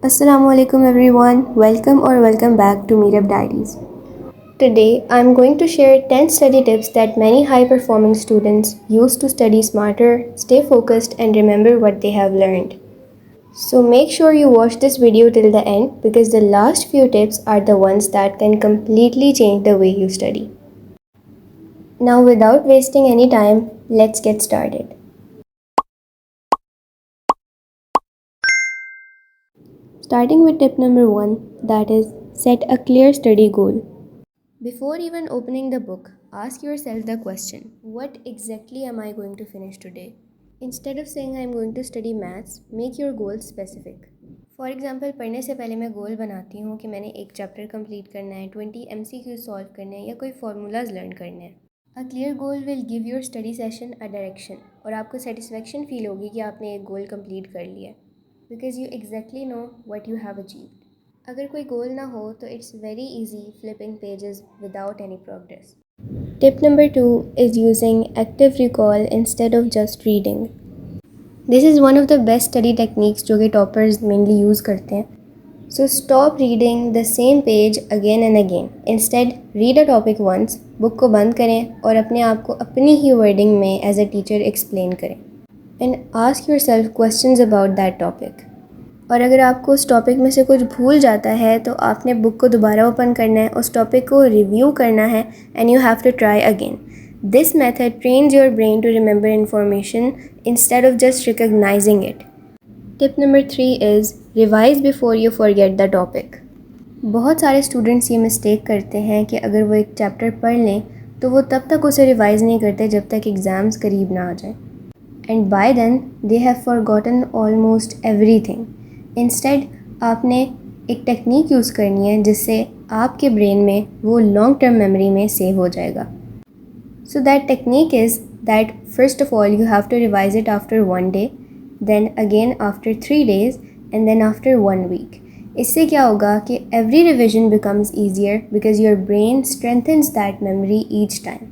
Assalamu alaikum everyone. Welcome back to Meetup Diaries. Today I'm going to share 10 study tips that many high performing students use to study smarter, stay focused and remember what they have learned. So make sure you watch this video till the end because the last few tips are the ones that can completely change the way you study. Now without wasting any time, let's get started. Starting with tip number 1, that is set a clear study goal. Before even opening the book, ask yourself the question, what exactly am I going to finish today? Instead of saying I'm going to study maths, make your goal specific. For example पढ़ने से पहले मैं गोल बनाती हूँ कि मैंने एक chapter complete करना है, 20 MCQ सॉल्व करने हैं या कोई फार्मूलाज लर्न करने हैं. A clear goal will give your study session a direction और आपको सेटिस्फेक्शन फील होगी कि आपने एक गोल कंप्लीट कर लिया है because you exactly know what you have achieved. अगर कोई गोल ना हो तो it's very easy flipping pages without any progress. Tip number 2 is using active recall instead of just reading. This is one of the best study techniques जो कि toppers mainly use करते हैं. So stop reading the same page again and again. Instead, read a topic once, book को बंद करें और अपने आप को अपनी ही wording में as a teacher explain करें. And ask yourself questions about that topic. और अगर आपको उस टॉपिक में से कुछ भूल जाता है तो आपने बुक को दोबारा ओपन करना है, उस टॉपिक को रिव्यू करना है and you have to try again. This method trains your brain to remember information instead of just recognising it. Tip number 3 is revise before you forget the topic. बहुत सारे students ये mistake करते हैं कि अगर वो एक चैप्टर पढ़ लें तो वो तब तक उसे रिवाइज़ नहीं करते जब तक एग्ज़ाम्स करीब ना आ जाए. And by then they have forgotten almost everything. Instead आपने एक टेक्निक यूज़ करनी है जिससे आपके ब्रेन में वो लॉन्ग टर्म मेमोरी में सेव हो जाएगा. So that technique is that first of all you have to revise it after 1 day, then again after 3 days and then after 1 week. इससे क्या होगा कि every revision becomes easier because your brain strengthens that memory each time.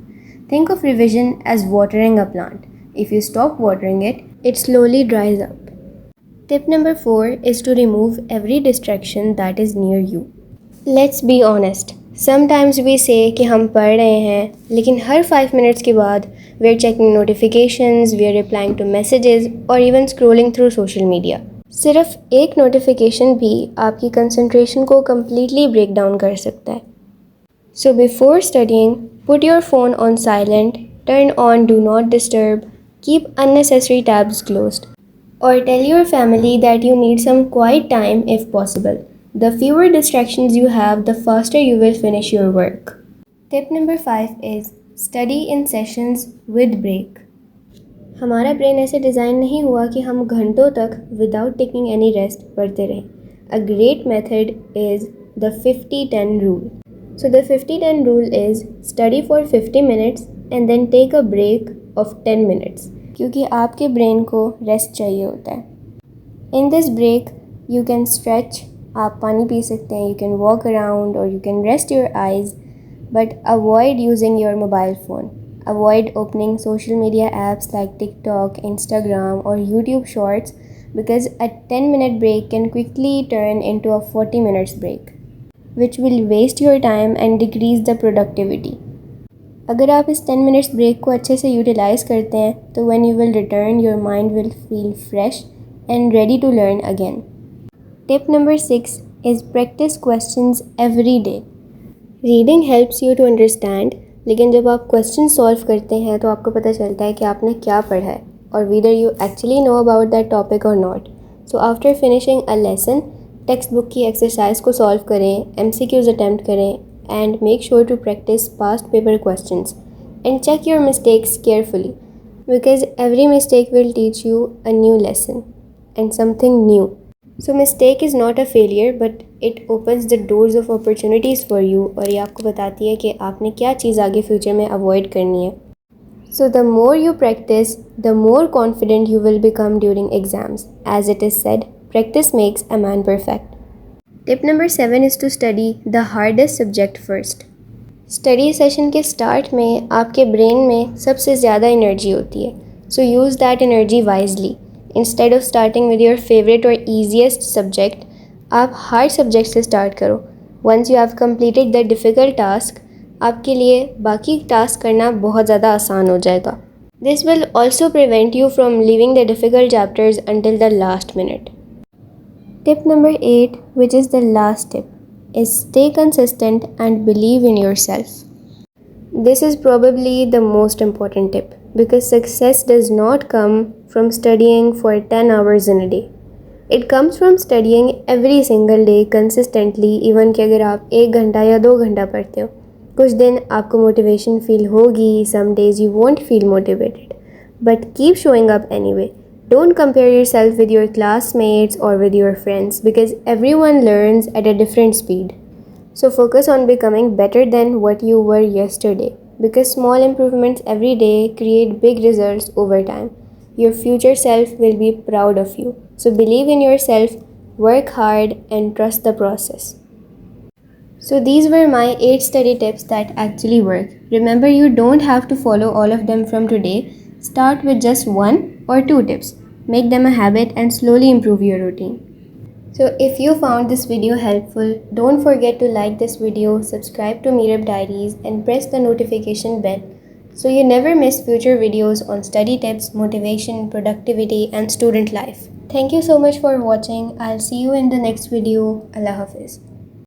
Think of revision as watering a plant. If you stop watering it, it slowly dries up. Tip number 4 is to remove every distraction that is near you. Let's be honest. Sometimes we say कि हम पढ़ रहे हैं लेकिन हर 5 minutes के बाद we are checking notifications, we are replying to messages or even scrolling through social media. सिर्फ एक notification भी आपकी concentration को completely break down कर सकता है. So before studying, put your phone on silent, turn on do not disturb, keep unnecessary tabs closed. Or tell your family that you need some quiet time if possible. The fewer distractions you have, the faster you will finish your work. Tip number 5 is study in sessions with break. हमारा brain ऐसे design नहीं हुआ कि हम घंटों तक without taking any rest पढ़ते रहें. A great method is the 50-10 rule. So the 50-10 rule is study for 50 minutes and then take a break of 10 minutes. क्योंकि आपके ब्रेन को रेस्ट चाहिए होता है. In this break you can stretch, आप पानी पी सकते हैं, यू कैन वॉक अराउंड और you can rest your eyes, but avoid using your mobile phone. Avoid opening social media apps like TikTok, Instagram और YouTube shorts because a 10-minute break can quickly turn into a 40 minutes break, which will waste your time and decrease the productivity. अगर आप इस 10 minutes break को अच्छे से utilise करते हैं तो when you will return your mind will feel fresh and ready to learn again. Tip number 6 is practice questions every day. Reading helps you to understand, लेकिन जब आप क्वेश्चन सॉल्व करते हैं तो आपको पता चलता है कि आपने क्या पढ़ा है और whether you actually know about that topic और not. So after finishing a lesson, textbook की एक्सरसाइज को सॉल्व करें, MCQs अटैम्प्ट करें and make sure to practice past paper questions and check your mistakes carefully because every mistake will teach you a new lesson and something new. So mistake is not a failure but it opens the doors of opportunities for you और ये आपको बताती है कि आपने क्या चीज़ आगे future में अवॉइड करनी है. So the more you practice, the more confident you will become during exams. As it is said, practice makes a man perfect. Tip number 7 is to study the hardest subject first. Study session के start में आपके brain में सबसे ज़्यादा energy होती है, so use that energy wisely. Instead of starting with your favourite और easiest subject, आप हार्ड सब्जेक्ट से स्टार्ट करो. Once you have completed the difficult task, आपके लिए बाकी टास्क करना बहुत ज़्यादा आसान हो जाएगा. This will also prevent you from leaving the difficult chapters until the last minute. Tip number 8, which is the last tip, is stay consistent and believe in yourself. This is probably the most important tip because success does not come from studying for 10 hours in a day. It comes from studying every single day consistently, even कि अगर आप 1 घंटा या 2 घंटा पढ़ते हो. कुछ दिन आपको मोटिवेशन फील होगी, some days you won't feel motivated. But keep showing up anyway. Don't compare yourself with your classmates or with your friends because everyone learns at a different speed. So focus on becoming better than what you were yesterday because small improvements every day create big results over time. Your future self will be proud of you. So believe in yourself, work hard, and trust the process. So these were my 8 study tips that actually work. Remember, you don't have to follow all of them from today. Start with just 1 or 2 tips. Make them a habit and slowly improve your routine. So if you found this video helpful, don't forget to like this video, subscribe to Meetup Diaries, and press the notification bell so you never miss future videos on study tips, motivation, productivity, and student life. Thank you so much for watching. I'll see you in the next video. Allah Hafiz.